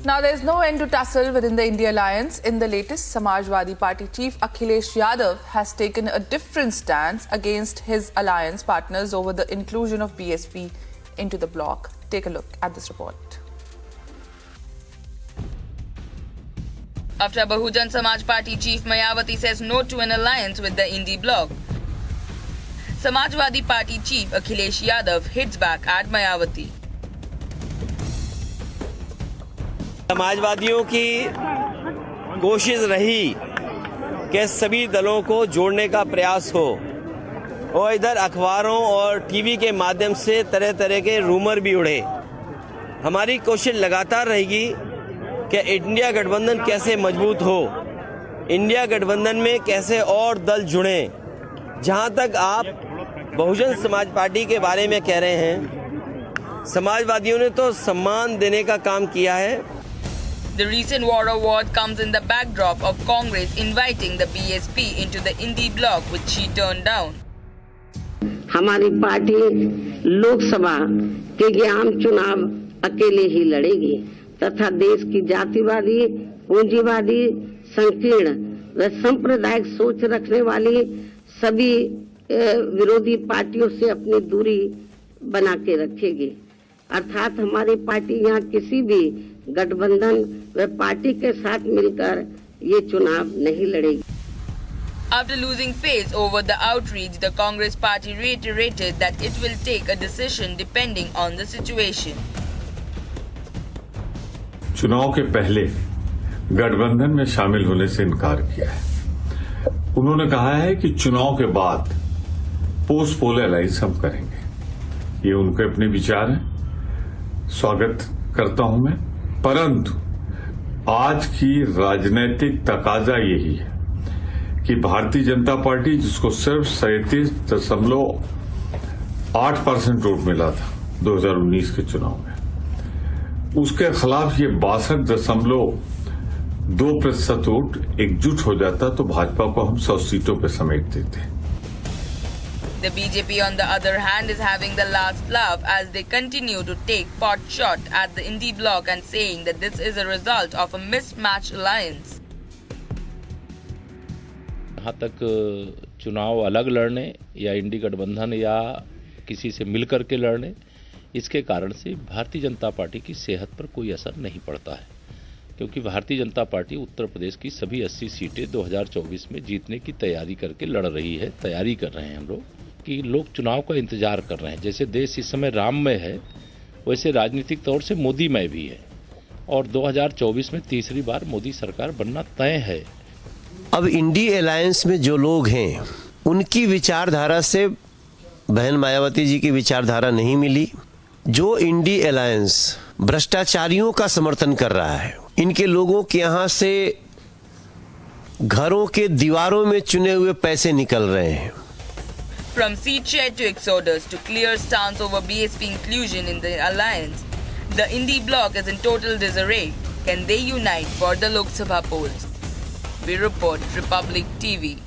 Now, there's no end to tussle within the India alliance. In the latest, Samajwadi Party chief Akhilesh Yadav has taken a different stance against his alliance partners over the inclusion of BSP into the bloc. Take a look at this report. After Bahujan Samaj Party chief Mayawati says no to an alliance with the Indi bloc, Samajwadi Party chief Akhilesh Yadav hits back at Mayawati. समाजवादियों की कोशिश रही कि सभी दलों को जोड़ने का प्रयास हो और इधर अखबारों और टीवी के माध्यम से तरह तरह के रूमर भी उड़े। हमारी कोशिश लगातार रहेगी कि इंडिया गठबंधन कैसे मजबूत हो, इंडिया गठबंधन में कैसे और दल जुड़ें। जहां तक आप बहुजन समाज पार्टी के बारे में कह रहे हैं, समाजवादियों ने तो सम्मान देने का काम किया है। The recent war award comes in the backdrop of Congress inviting the BSP into the Indi bloc, which she turned down. हमारी पार्टी लोकसभा के आम चुनाव अकेले ही लड़ेगी तथा देश की जातिवादी, पूंजीवादी, संकीर्ण व सांप्रदायिक सोच रखने वाली सभी विरोधी पार्टियों से अपनी दूरी बना के रखेगी। अर्थात हमारी पार्टी यहाँ किसी भी गठबंधन व पार्टी के साथ मिलकर ये चुनाव नहीं लड़ेगी। After losing face over the outreach, the Congress party reiterated that it will take a decision depending on the situation. चुनाव के पहले गठबंधन में शामिल होने से इनकार किया है। उन्होंने कहा है कि चुनाव के बाद पोस्ट पोल अलायंस हम करेंगे। ये उनके अपने विचार हैं, स्वागत करता हूं मैं, परंतु आज की राजनीतिक तकाजा यही है कि भारतीय जनता पार्टी, जिसको सिर्फ 37.8% वोट मिला था 2019 के चुनाव में, उसके खिलाफ ये 62.2% वोट एकजुट हो जाता तो भाजपा को हम 100 सीटों पर समेट देते। The BJP, on the other hand, is having the last laugh as they continue to take pot shot at the Indi bloc and saying that this is a result of a mismatched alliance. जहाँ तक चुनाव अलग लड़ने या इंडी गठबंधन या किसी से मिलकर के लड़ने, इसके कारण से भारतीय जनता पार्टी की सेहत पर कोई असर नहीं पड़ता है, क्योंकि भारतीय जनता पार्टी उत्तर प्रदेश की सभी 80 सीटें 2024 में जीतने की तैयारी करके लड़ रही है। तैयारी कर रहे हैं हम लोग कि लोग चुनाव का इंतजार कर रहे हैं। जैसे देश इस समय राममय है, वैसे राजनीतिक तौर से मोदीमय भी है और 2024 में तीसरी बार मोदी सरकार बनना तय है। अब इंडी अलायंस में जो लोग हैं, उनकी विचारधारा से बहन मायावती जी की विचारधारा नहीं मिली। जो इंडी अलायंस भ्रष्टाचारियों का समर्थन कर रहा है, इनके लोगों के यहाँ से घरों के दीवारों में चुने हुए पैसे निकल रहे हैं। From seat share to exodus to clear stance over BSP inclusion in the alliance, the Indi bloc is in total disarray. Can they unite for the Lok Sabha polls? We report Republic TV.